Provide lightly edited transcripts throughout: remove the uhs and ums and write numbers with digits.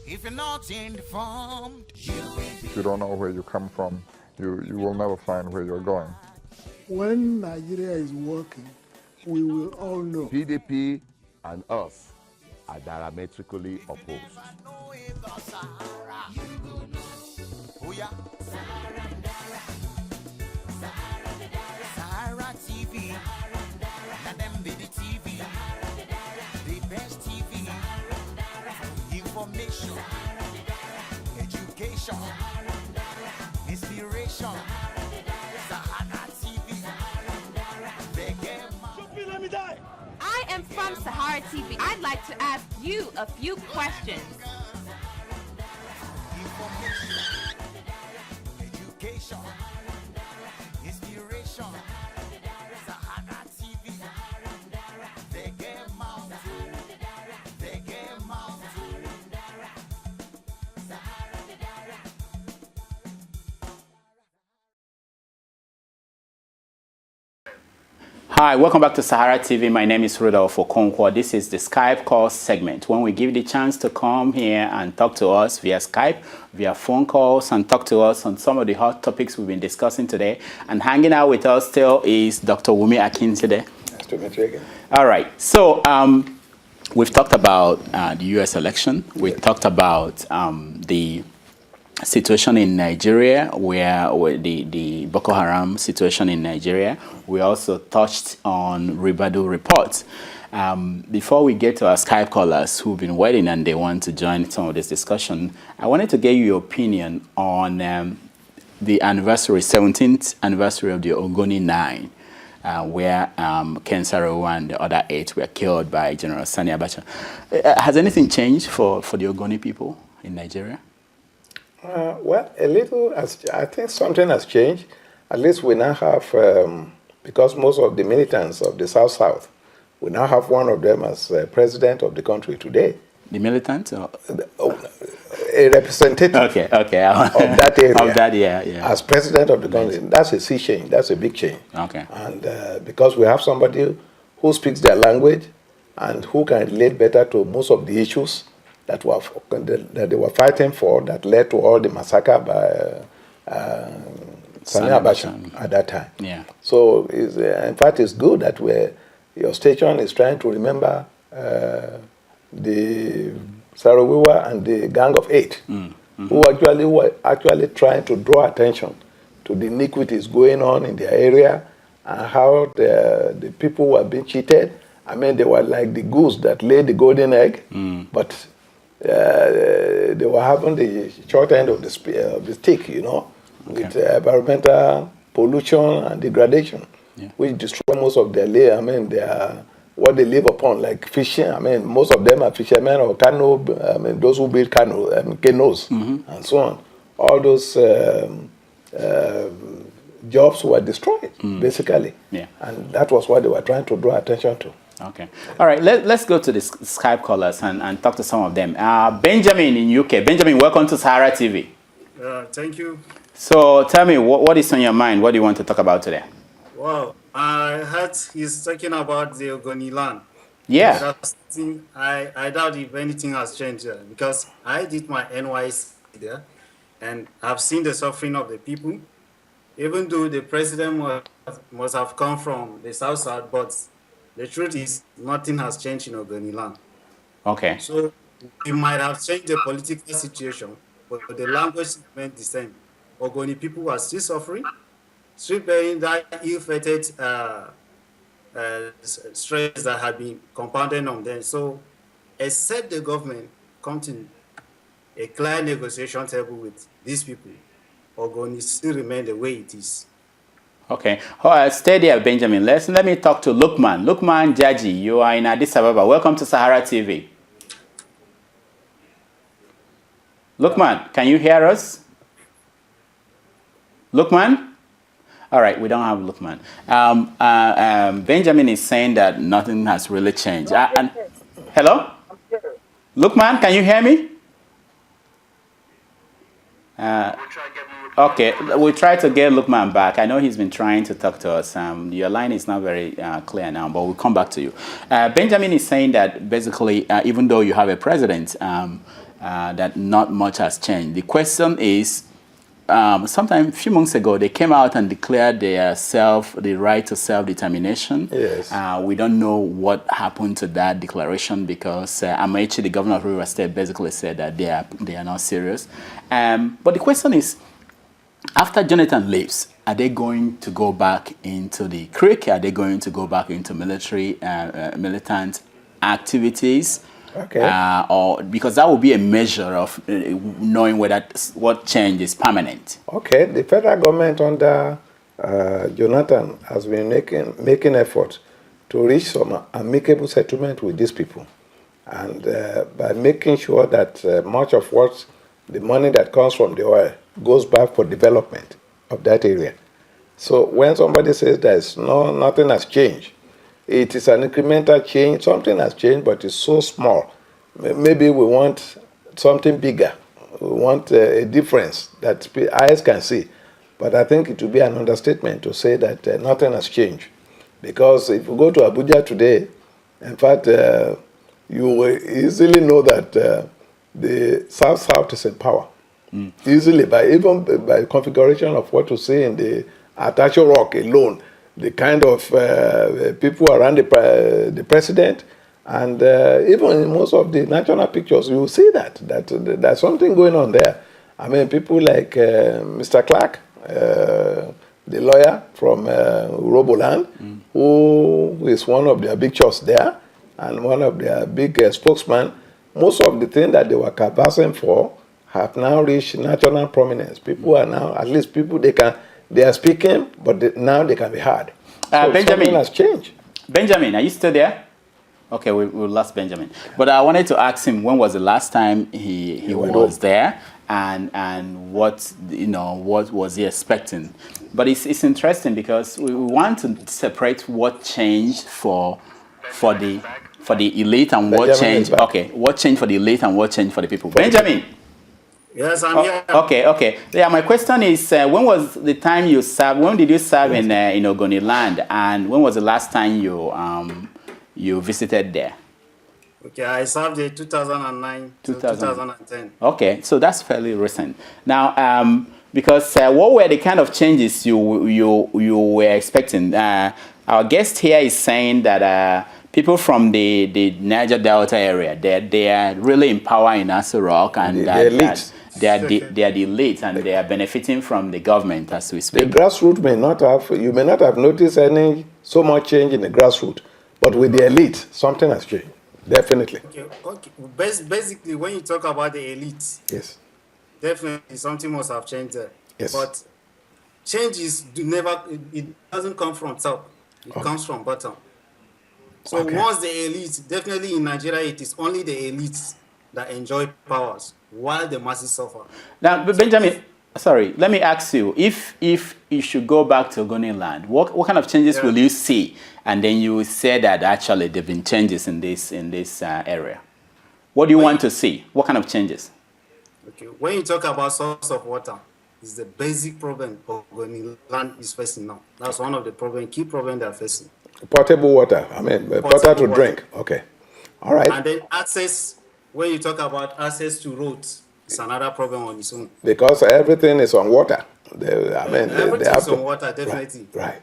If you're not informed, If you don't know where you come from, you will never find where you're going. When Nigeria is working, we will all know. PDP and us are diametrically opposed. Sahara TV, and them be the TV, the best TV, information, education, inspiration. Sahara TV, I am from Sahara TV. I'd like to ask you a few questions. information, education, inspiration. Sahara TV, they get mount, they get mount. Hi, welcome back to Sahara TV. My name is Rudolf Okonkwo. This is the Skype call segment when we give you the chance to come here and talk to us via Skype, via phone calls, and talk to us on some of the hot topics we've been discussing today. And hanging out with us still is Dr. Wuli Akintide. Nice to meet you again. All right. So we've talked about the U.S. election. We've talked about the situation in Nigeria, where the Boko Haram situation in Nigeria. We also touched on Ribadu reports. Before we get to our Skype callers who've been waiting and they want to join some of this discussion, I wanted to get your opinion on the 17th anniversary of the Ogoni 9, where Ken Saro-Wiwa and the other 8 were killed by General Sani Abacha. Has anything changed for the Ogoni people in Nigeria? Well, a little. I think something has changed. At least we now have, because most of the militants of the South, we now have one of them as president of the country today. The militant? Or? A representative okay. of that area. Of that, yeah. As president of the country. That's a sea change. That's a big change. Okay. And because we have somebody who speaks their language and who can relate better to most of the issues that they were fighting for, that led to all the massacre by Sani Abacha at that time. Yeah. So, in fact, it's good that your station is trying to remember the Saro-Wiwa and the Gang of 8, who were actually trying to draw attention to the iniquities going on in their area and how the people were being cheated. I mean, they were like the goose that laid the golden egg, but they were having the short end of the stick, with environmental pollution and degradation, which destroy most of their what they live upon, like fishing. I mean, most of them are fishermen or those who build canoes, and so on. All those jobs were destroyed, basically. Yeah. And that was what they were trying to draw attention to. Okay. All right. Let's go to the Skype callers and talk to some of them. Benjamin in UK. Benjamin, welcome to Sahara TV. Thank you. So tell me, what is on your mind? What do you want to talk about today? Well, I heard he's talking about the Ogoni land. Yeah. I doubt if anything has changed there, because I did my NYC there and I've seen the suffering of the people. Even though the president must have come from the south, but the truth is nothing has changed in Ogoni land. Okay. So we might have changed the political situation, but the language remained the same. Ogoni people are still suffering, still bearing that ill-fated stress that had been compounded on them. So except the government come to a clear negotiation table with these people, Ogoni still remain the way it is. Okay. All right, stay there, Benjamin. Let me talk to LUKMAN. LUKMAN Jaji, you are in Addis Ababa. Welcome to Sahara TV. LUKMAN, can you hear us? LUKMAN? All right, we don't have LUKMAN. Benjamin is saying that nothing has really changed. Hello? LUKMAN, can you hear me? Okay, we'll try to get LUKMAN back. I know he's been trying to talk to us. Your line is not very clear now, but we'll come back to you. Benjamin is saying that basically, even though you have a president, that not much has changed. The question is, sometime a few months ago, they came out and declared the right to self-determination. Yes. We don't know what happened to that declaration because Amaechi, the governor of Rivers State, basically said that they are not serious. But the question is, after Jonathan leaves, are they going to go back into the creek? Are they going to go back into military, militant activities? Okay. Or because that will be a measure of knowing whether what change is permanent. Okay, the federal government under Jonathan has been making efforts to reach some amicable settlement with these people, and by making sure that much of what the money that comes from the oil goes back for development of that area. So when somebody says nothing has changed, it is an incremental change. Something has changed, but it's so small. Maybe we want something bigger. We want a difference that eyes can see. But I think it would be an understatement to say that nothing has changed. Because if you go to Abuja today, in fact, you will easily know that the South is in power. Easily, even by configuration of what you see in the Atacho Rock alone, the kind of people around the president, and even in most of the national pictures, you will see that there's something going on there. I mean, people like Mr. Clark, the lawyer from Roboland, who is one of their big shots there, and one of their big spokesmen. Most of the things that they were canvassing for have now reached national prominence. People are now, at least people, they are speaking, but now they can be heard. So Benjamin something has changed. Benjamin, are you still there? Okay, we lost Benjamin. But I wanted to ask him, when was the last time he was there, and what was he expecting? But it's interesting because we want to separate what changed for the elite and what changed. Okay, what changed for the elite and what changed for the people. Benjamin. Yes, I'm here. Okay. Yeah, my question is, when was the time you served? When did you serve in Ogoni land, and when was the last time you visited there? Okay, I served in 2009 to 2010. Okay, so that's fairly recent. Now, because what were the kind of changes you were expecting? Our guest here is saying that people from the Niger Delta area, they are really in power in Aso Rock, and they are the elite, and they are benefiting from the government as we speak. The grassroots you may not have noticed so much change in the grassroots, but with the elite, something has changed, definitely. Okay. Basically, when you talk about the elite, yes, definitely something must have changed there. Yes. But change it doesn't come from top, it comes from bottom. So once the elite, definitely in Nigeria, it is only the elites that enjoy powers, while the masses suffer. Now, Benjamin, sorry, let me ask you, if you should go back to Ogoni land, what kind of changes will you see? And then you will say that actually there have been changes in this area. What do you want to see? What kind of changes? Okay, when you talk about source of water, it's the basic problem Ogoni land is facing now. That's one of the key problems they are facing. Potable water, water to drink. Okay. All right. And then access, when you talk about access to roads, it's another problem on its own. Because everything is on water. Everything is on water, definitely. Right.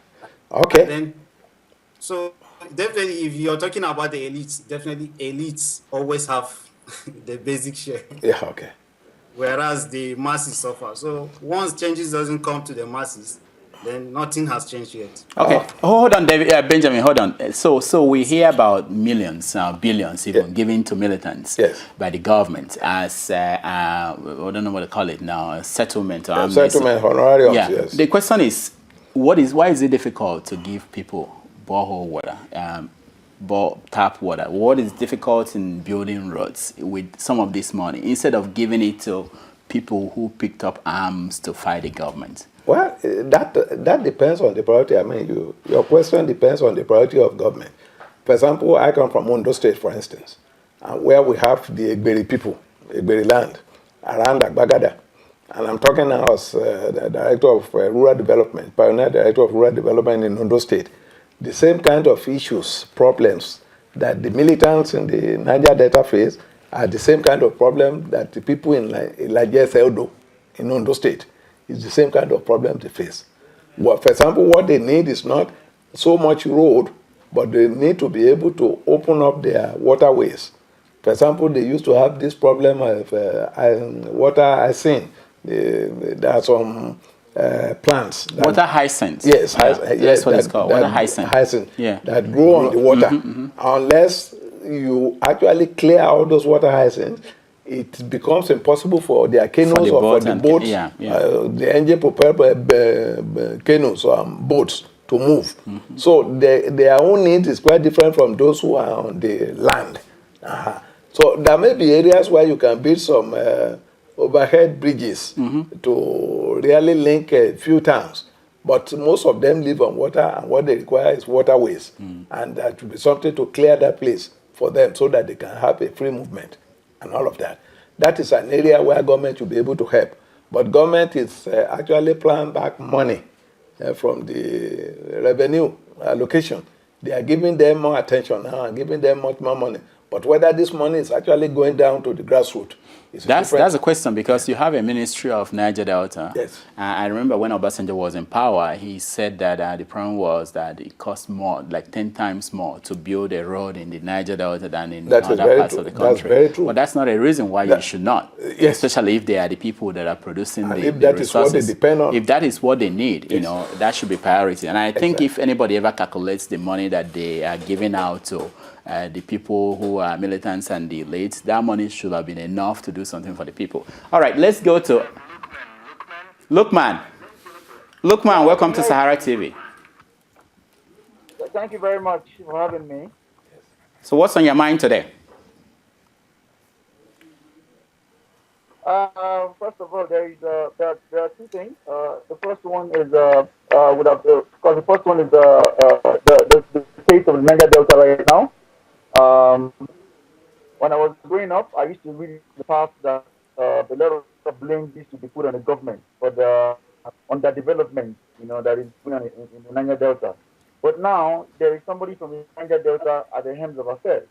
Okay. And then, so definitely, if you're talking about the elites, definitely elites always have the basic share. Yeah, okay. Whereas the masses suffer. So once changes doesn't come to the masses, then nothing has changed yet. Okay, hold on, David, Benjamin, hold on. So we hear about millions, billions even given to militants by the government as, I don't know what to call it now, a settlement. Or settlement, honorariums, yes. The question is, why is it difficult to give people borehole water, tap water? What is difficult in building roads with some of this money, instead of giving it to people who picked up arms to fight the government? Well, that depends on the priority. I mean, your question depends on the priority of government. For example, I come from Ondo State, for instance, where we have the Egberi people, Egberi land, around Agbagada. And I'm talking now as the Director of Rural Development, Pioneer Director of Rural Development in Ondo State. The same kind of issues, problems that the militants in the Niger Delta face, are the same kind of problem that the people in Lajes Eldo, in Ondo State, is the same kind of problem they face. Well, for example, what they need is not so much road, but they need to be able to open up their waterways. For example, they used to have this problem of water hyacinth. There are some plants. Water hyacinth. Yes, that's what it's called. Water hyacinth. That grow on the water. Unless you actually clear out those water hyacinths, it becomes impossible for their canoes or for the boats, the engine-propelled canoes or boats to move. So their own need is quite different from those who are on the land. So there may be areas where you can build some overhead bridges to really link a few towns. But most of them live on water, and what they require is waterways. And that should be something to clear that place for them so that they can have a free movement and all of that. That is an area where government should be able to help. But government is actually plowing back money from the revenue allocation. They are giving them more attention now and giving them much more money. But whether this money is actually going down to the grassroots, that's a question, because you have a Ministry of Niger Delta. Yes. I remember when Obasanjo was in power, he said that the problem was that it cost more, like 10 times more, to build a road in the Niger Delta than in other parts of the country. That's very true. But that's not a reason why you should not. Yes. Especially if they are the people that are producing the if that resources. Is what they depend on. If that is what they need, you know, that should be priority. And I think if anybody ever calculates the money that they are giving out to the people who are militants and the elites, that money should have been enough to do something for the people. All right, let's go to LUKMAN. LUKMAN, welcome to Sahara TV. Thank you very much for having me. So what's on your mind today? First of all, there are two things. The first one is the first one is the state of Niger Delta right now. When I was growing up, I used to read the past that a lot of blame used to be put on the government for the underdevelopment, that is going on in the Niger Delta. But now there is somebody from the Niger Delta at the helm of affairs,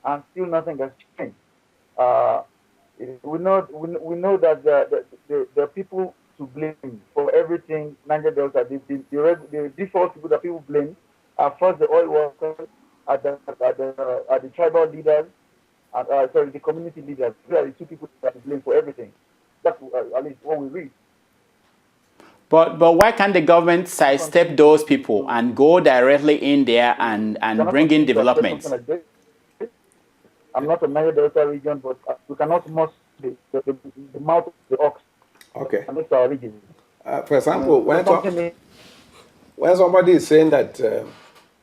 and still nothing has changed. We know that the people to blame for everything Niger Delta. The default people that people blame are first the oil workers, at the tribal leaders, the community leaders. These are the two people that are blamed for everything. That's at least what we read. But why can't the government sidestep those people and go directly in there and bring in developments? I'm not a Niger Delta region, but we cannot mock the mouth of the ox. Okay. And that's our region. For example, when somebody is saying that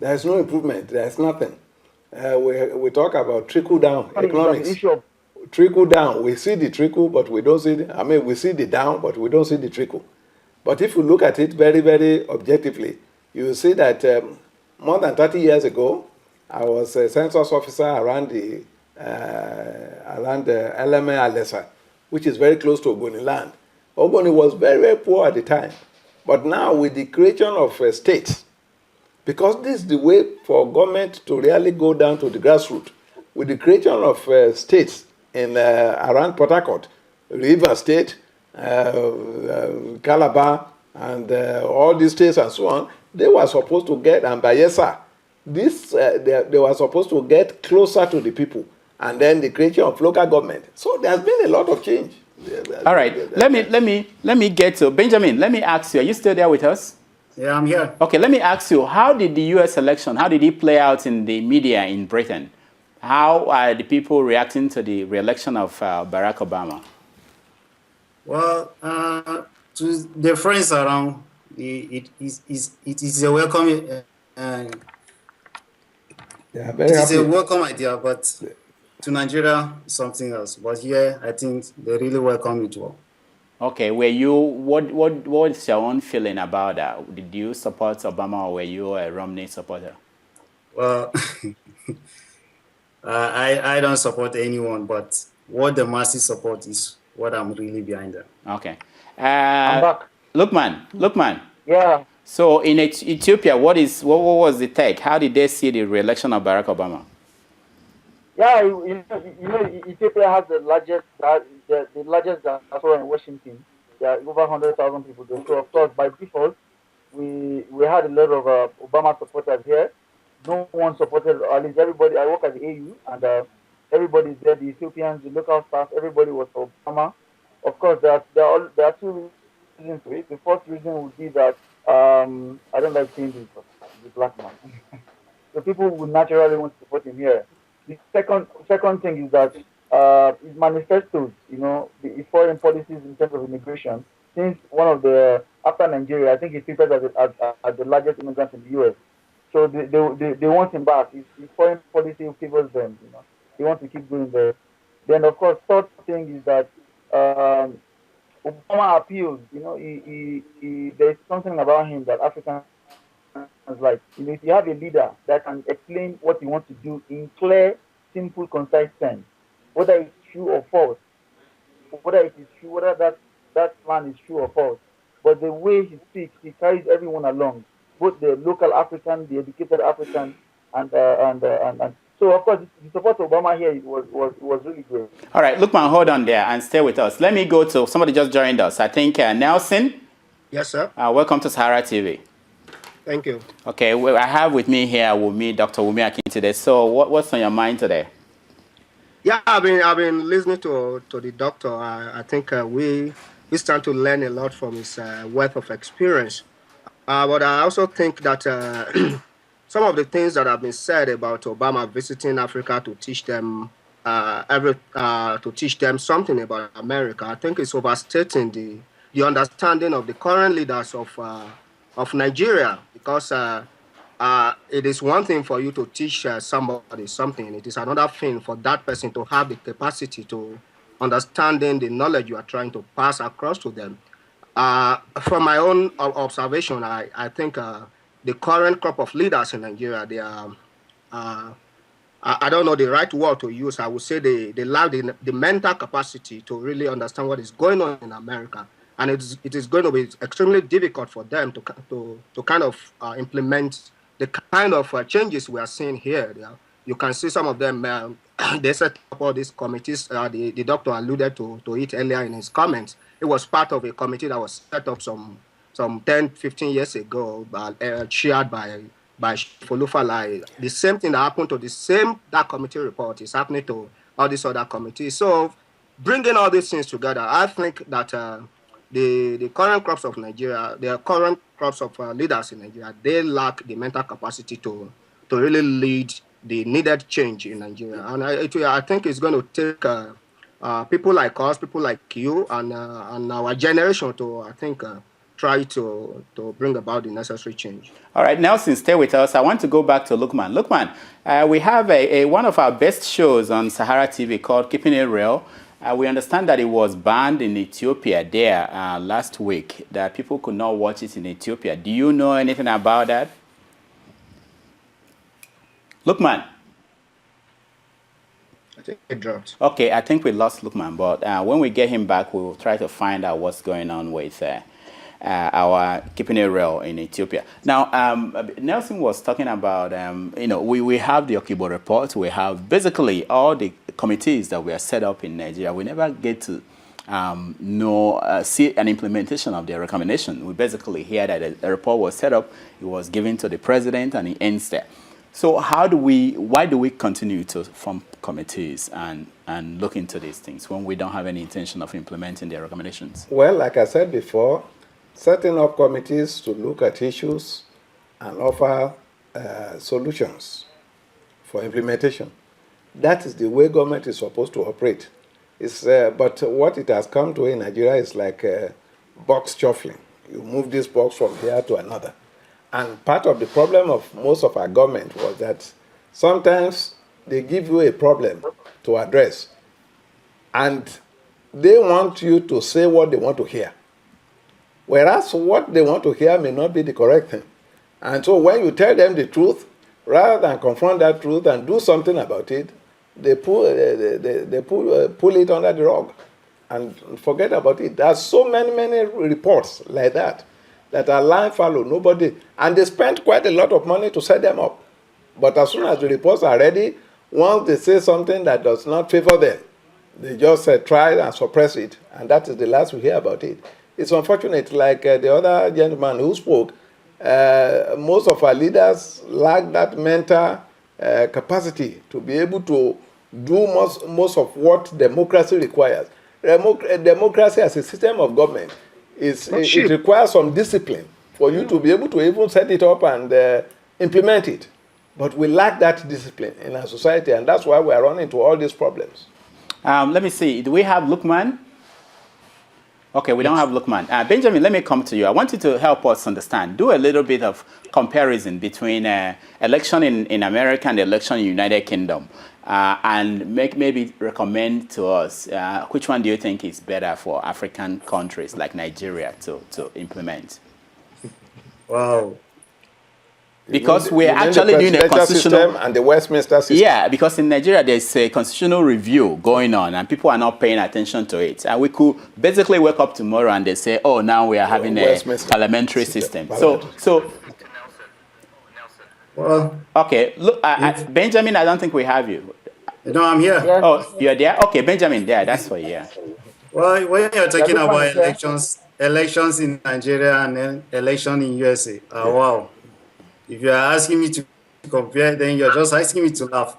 there is no improvement, there is nothing, we talk about trickle-down economics. Trickle down, we see the trickle, but we don't see we see the down, but we don't see the trickle. But if you look at it very, very objectively, you will see that more than 30 years ago, I was a census officer around the LMA Alessa, which is very close to Ogoni land. Ogoni was very, very poor at the time. But now with the creation of states, because this is the way for government to really go down to the grassroots, with the creation of states in around Port Harcourt, River State, Calabar, and all these states and so on, they were supposed to get, and Bayelsa, they were supposed to get closer to the people, and then the creation of local government. So there's been a lot of change. All right, let me get to Benjamin. Let me ask you, are you still there with us? Yeah, I'm here. Okay, let me ask you, how did the U.S. election, how did it play out in the media in Britain? How are the people reacting to the re-election of Barack Obama? Well, to the friends around, it is a welcome. It is a welcome idea, but to Nigeria, something else. But here, I think they really welcome it well. Okay, what's your own feeling about that? Did you support Obama, or were you a Romney supporter? Well, I don't support anyone, but what the masses support is what I'm really behind them. Okay. I'm back. LUKMAN. Yeah. So in Ethiopia, what was the take? How did they see the re-election of Barack Obama? Yeah, Ethiopia has the largest diaspora in Washington. There are over 100,000 people there. So of course, by default, we had a lot of Obama supporters here. No one supported, at least everybody. I work at the AU, and everybody's there. The Ethiopians, the local staff, everybody was for Obama. Of course, there are two reasons to it. The first reason would be that I don't like saying this, but he's a black man. So people would naturally want to support him here. The second thing is that his manifestos, his foreign policies in terms of immigration. Since one of the after Nigeria, I think he's featured as the largest immigrant in the U.S. So they want him back. His foreign policy favors them. They want to keep going there. Then of course, third thing is that Obama appeals. There's something about him that Africans like. If you have a leader that can explain what he wants to do in clear, simple, concise terms, whether it's true or false, whether it is true, whether that plan is true or false. But the way he speaks, he carries everyone along, both the local African, the educated African, and so of course the support of Obama here was really great. All right, Lukman, hold on there and stay with us. Let me go to somebody just joined us. I think Nelson. Yes, sir. Welcome to Sahara TV. Thank you. Okay, well, I have with me here Dr. Wuli Akintide. So what's on your mind today? Yeah, I've been listening to the doctor. I think we stand to learn a lot from his wealth of experience. But I also think that some of the things that have been said about Obama visiting Africa to teach them something about America, I think it's overstating the understanding of the current leaders of Nigeria, because it is one thing for you to teach somebody something. It is another thing for that person to have the capacity to understanding the knowledge you are trying to pass across to them. From my own observation, I think the current crop of leaders in Nigeria, they are, I don't know the right word to use. I would say they lack the mental capacity to really understand what is going on in America. And it is going to be extremely difficult for them to kind of implement the kind of changes we are seeing here. You can see some of them, they set up all these committees. The doctor alluded to it earlier in his comments. It was part of a committee that was set up some 10, 15 years ago, chaired by Folufalai. The same thing that happened to that committee report is happening to all these other committees. So bringing all these things together, I think that the current crops of Nigeria, the current crops of leaders in Nigeria, they lack the mental capacity to really lead the needed change in Nigeria. And I think it's going to take people like us, people like you, and our generation to, I think, try to bring about the necessary change. All right, Nelson, stay with us. I want to go back to Lukman. Lukman, we have one of our best shows on Sahara TV called Keeping It Real. We understand that it was banned in Ethiopia there last week, that people could not watch it in Ethiopia. Do you know anything about that? Lukman? I think it dropped. Okay, I think we lost Lukman, but when we get him back, we will try to find out what's going on with our Keeping It Real in Ethiopia. Now, Nelson was talking about, we have the Okibo report. We have basically all the committees that were set up in Nigeria. We never get to see an implementation of their recommendation. We basically hear that a report was set up, it was given to the president, and it ends there. So why do we continue to form committees and look into these things when we don't have any intention of implementing their recommendations? Well, like I said before, setting up committees to look at issues and offer solutions for implementation. That is the way government is supposed to operate. But what it has come to in Nigeria is like box shuffling. You move this box from here to another. And part of the problem of most of our government was that sometimes they give you a problem to address, and they want you to say what they want to hear. Whereas what they want to hear may not be the correct thing. And so when you tell them the truth, rather than confront that truth and do something about it, they pull it under the rug and forget about it. There are so many reports like that are lying fallow. Nobody, and they spent quite a lot of money to set them up. But as soon as the reports are ready, once they say something that does not favor them, they just try and suppress it, and that is the last we hear about it. It's unfortunate, like the other gentleman who spoke, most of our leaders lack that mental capacity to be able to do most of what democracy requires. Democracy as a system of government, it requires some discipline for you to be able to even set it up and implement it. But we lack that discipline in our society, and that's why we are running into all these problems. Let me see. Do we have LUKMAN? Okay, we don't have LUKMAN. Benjamin, let me come to you. I want you to help us understand. Do a little bit of comparison between election in America and the election in the United Kingdom, and maybe recommend to us which one do you think is better for African countries like Nigeria to implement? Wow. Because we're actually doing a constitutional system and the Westminster system. Yeah, because in Nigeria there's a constitutional review going on and people are not paying attention to it. And we could basically wake up tomorrow and they say, oh, now we are having a parliamentary system. So well, okay, look, Benjamin, I don't think we have you. No, I'm here. Oh, you're there? Okay, Benjamin, there, that's for you. Yeah. Well, when you're talking about elections in Nigeria and then election in USA, wow. If you are asking me to compare, then you're just asking me to laugh.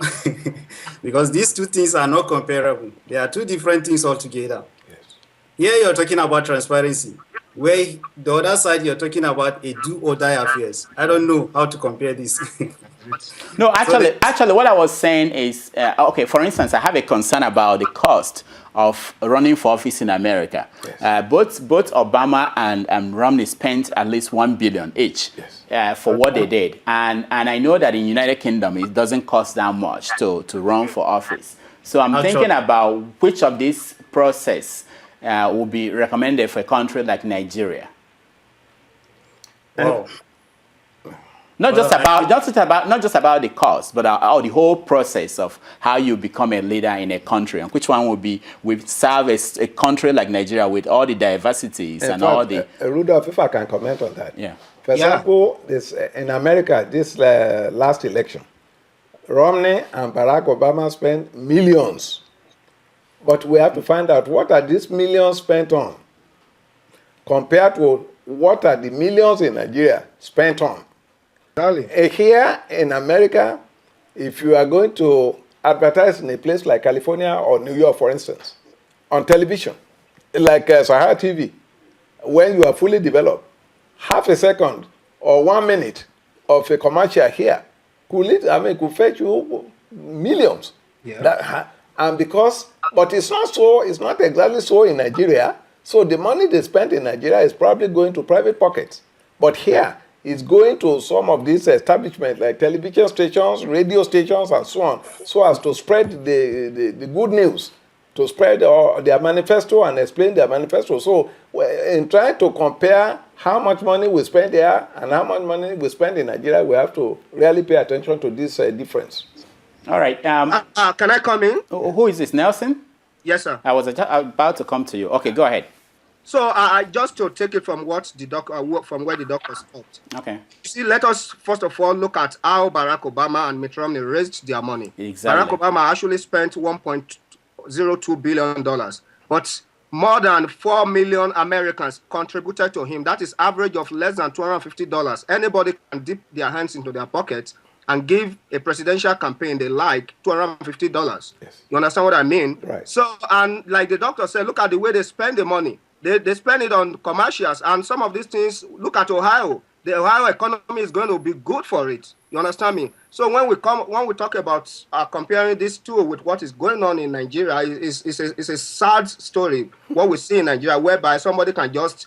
Because these two things are not comparable. They are two different things altogether. Yes. Here you're talking about transparency, where the other side you're talking about a do or die affairs. I don't know how to compare this. No, actually, what I was saying is, okay, for instance, I have a concern about the cost of running for office in America. Yes. Both Obama and Romney spent at least $1 billion each. Yes. For what they did. And I know that in United Kingdom, it doesn't cost that much to run for office. So I'm thinking about which of these process will be recommended for a country like Nigeria. Wow. Not just about the cost, but the whole process of how you become a leader in a country, and which one would serve as a country like Nigeria with all the diversities all the. Rudolf, if I can comment on that. Yeah. For example, in America, this last election, Romney and Barack Obama spent millions, but we have to find out what are these millions spent on, compared to what are the millions in Nigeria spent on. Here in America, if you are going to advertise in a place like California or New York, for instance, on television, like SaharaTV, when you are fully developed, half a second or 1 minute of a commercial here could fetch you millions. Yeah. But it's not exactly so in Nigeria. So the money they spent in Nigeria is probably going to private pockets. But here, it's going to some of these establishments like television stations, radio stations, and so on, so as to spread the good news, to spread their manifesto and explain their manifesto. So in trying to compare how much money we spend there and how much money we spend in Nigeria, we have to really pay attention to this difference. All right. Can I come in? Who is this, Nelson? Yes, sir. I was about to come to you. Okay, go ahead. So just to take it from what from where the doctor stopped. Okay. You see, let us first of all look at how Barack Obama and Mitt Romney raised their money. Exactly. Barack Obama actually spent $1.02 billion, but more than 4 million Americans contributed to him. That is average of less than $250. Anybody can dip their hands into their pockets and give a presidential campaign they like $250. Yes. You understand what I mean? Right. So, and like the doctor said, look at the way they spend the money. They spend it on commercials, and some of these things, look at Ohio. The Ohio economy is going to be good for it. You understand me? So when we talk about comparing these two with what is going on in Nigeria, it's a sad story, what we see in Nigeria, whereby somebody can just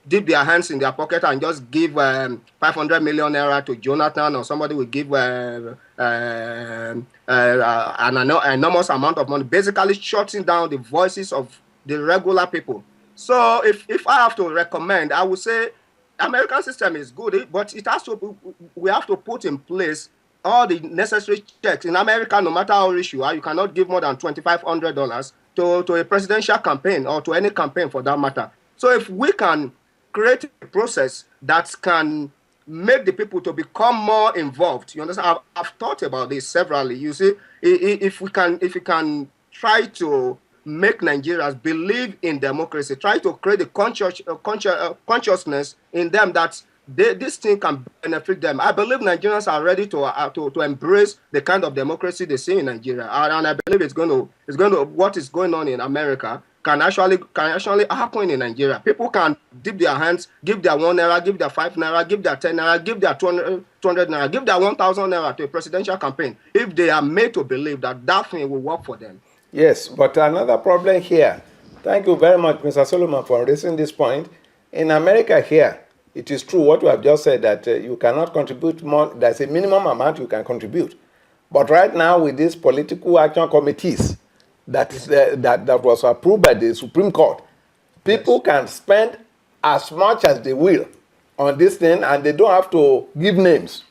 dip their hands in their pocket and just give 500 million naira to Jonathan, or somebody will give an enormous amount of money, basically shutting down the voices of the regular people. So if I have to recommend, I would say American system is good, but we have to put in place all the necessary checks. In America, no matter how rich you are, you cannot give more than $2,500 to a presidential campaign or to any campaign for that matter. So if we can create a process that can make the people to become more involved. You understand? I've thought about this severally. You see, if we can try to make Nigerians believe in democracy, try to create a consciousness in them that this thing can benefit them. I believe Nigerians are ready to embrace the kind of democracy they see in Nigeria, and I believe it's going to what is going on in America can actually happen in Nigeria. People can dip their hands, give their 1 naira, give their 5 naira, give their 10 naira, give their 200 naira, give their 1,000 naira to a presidential campaign if they are made to believe that that thing will work for them. Yes, but another problem here. Thank you very much, Mr. Solomon, for raising this point. In America here, it is true what you have just said, that you cannot contribute more. There's a minimum amount you can contribute. But right now, with these political action committees that was approved by the Supreme Court, people can spend as much as they will on this thing, and they don't have to give names.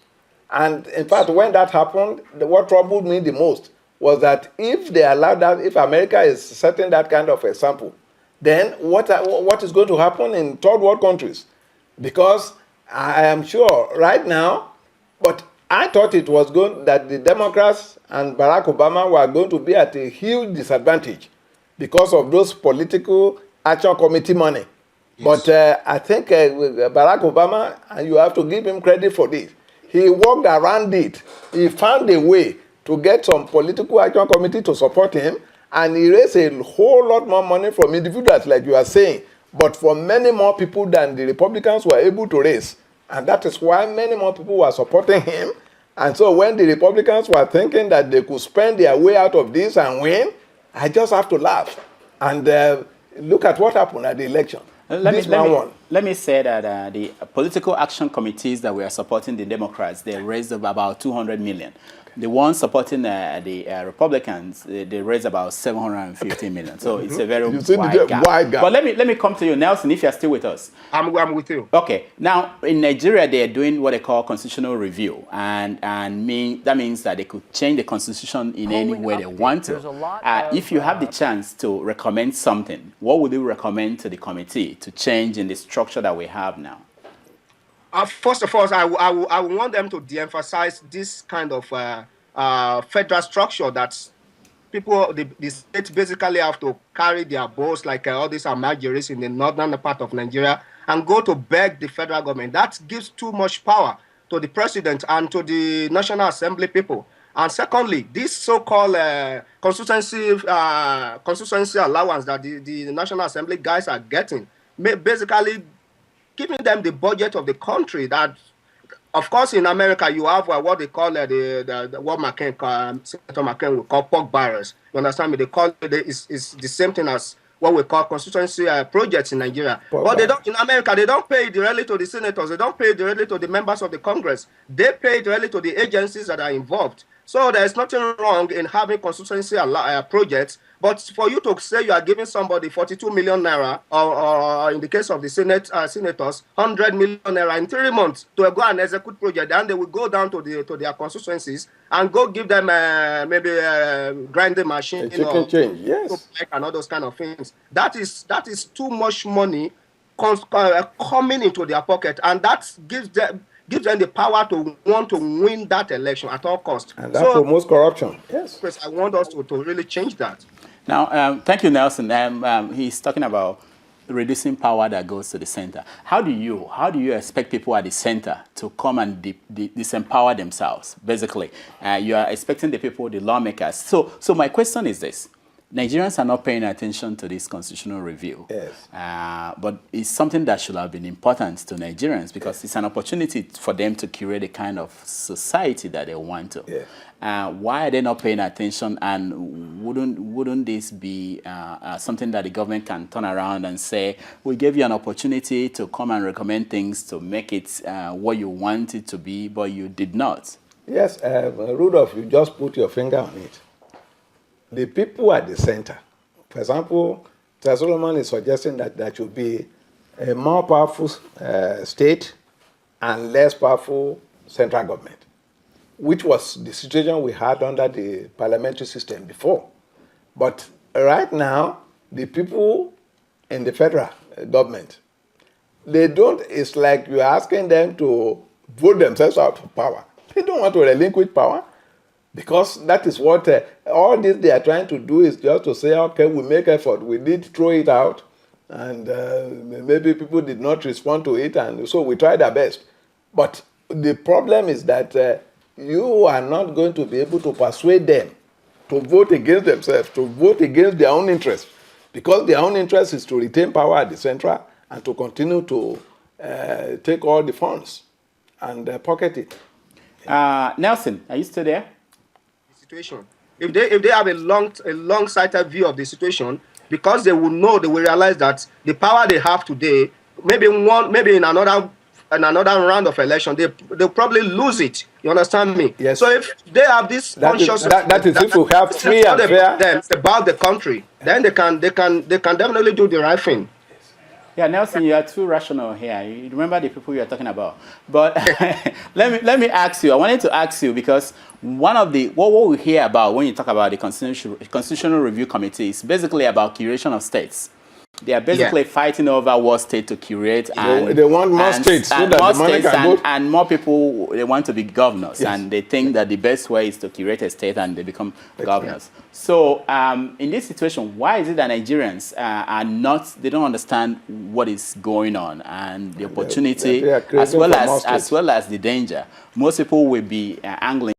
And in fact, when that happened, what troubled me the most was that if they allow that, if America is setting that kind of example, then what is going to happen in third world countries? Because I am sure right now, but I thought it was going that the Democrats and Barack Obama were going to be at a huge disadvantage because of those political action committee money. Yes. But I think Barack Obama, and you have to give him credit for this, he worked around it. He found a way to get some political action committee to support him, and he raised a whole lot more money from individuals, like you are saying, but for many more people than the Republicans were able to raise. And that is why many more people were supporting him. And so when the Republicans were thinking that they could spend their way out of this and win, I just have to laugh. And look at what happened at the election. Let me say that the political action committees that we are supporting the Democrats, they raised about 200 million. The ones supporting the Republicans, they raised about 750 million. So it's a very wide gap. But let me come to you, Nelson, if you're still with us. I'm with you. Okay. Now, in Nigeria, they are doing what they call constitutional review. And that means that they could change the constitution in any way they want to. If you have the chance to recommend something, what would you recommend to the committee to change in the structure that we have now? First of all, I want them to de-emphasize this kind of federal structure that people, the states basically have to carry their boats like all these Amajiris in the northern part of Nigeria and go to beg the federal government. That gives too much power to the president and to the National Assembly people. And secondly, this so-called constituency allowance that the National Assembly guys are getting, basically giving them the budget of the country. That, of course, in America, you have what they call what Senator McCain will call pork barrels. You understand me? They call it's the same thing as what we call constituency projects in Nigeria. But they don't, in America, they don't pay directly to the senators. They don't pay directly to the members of the Congress. They pay directly to the agencies that are involved. So there's nothing wrong in having constituency projects. But for you to say you are giving somebody 42 million naira, or in the case of the senators, 100 million naira in 3 months to go and execute project, and they will go down to their constituencies and go give them maybe a grinding machine, change, yes, and all those kind of things. That is too much money coming into their pocket, and that gives them the power to want to win that election at all costs. And that promotes corruption. Yes. I want us to really change that. Now, thank you, Nelson. He's talking about reducing power that goes to the center. How do you expect people at the center to come and disempower themselves? Basically, you are expecting the people, the lawmakers. So my question is this. Nigerians are not paying attention to this constitutional review. Yes. But it's something that should have been important to Nigerians because it's an opportunity for them to curate the kind of society that they want to. Yeah. Why are they not paying attention, and wouldn't this be something that the government can turn around and say, we gave you an opportunity to come and recommend things to make it what you want it to be, but you did not? Yes, Rudolf, you just put your finger on it. The people at the center, for example, Mr. Solomon is suggesting that there should be a more powerful state and less powerful central government, which was the situation we had under the parliamentary system before. But right now, the people in the federal government, they don't, it's like you're asking them to vote themselves out of power. They don't want to relinquish power because that is what all this they are trying to do is just to say, okay, we make effort. We did throw it out and maybe people did not respond to it, and so we tried our best. But the problem is that you are not going to be able to persuade them to vote against themselves, to vote against their own interests, because their own interest is to retain power at the central and to continue to take all the funds and pocket it. Nelson, are you still there? The situation. If they have a long-sighted view of the situation, because they will know, they will realize that the power they have today, maybe in another round of election, they'll probably lose it. You understand me? Yes. So if they have this consciousness, that is if we have free and fair about the country, then they can definitely do the right thing. Yeah, Nelson, you are too rational here. You remember the people you are talking about. But let me ask you. I wanted to ask you because one of the what we hear about when you talk about the Constitutional Review Committee is basically about curation of states. They are basically fighting over what state to curate, and they want more states so that the money can go. And more people, they want to be governors, and they think that the best way is to curate a state and they become governors. So in this situation, why is it that Nigerians they don't understand what is going on and the opportunity as well as the danger? Most people will be angling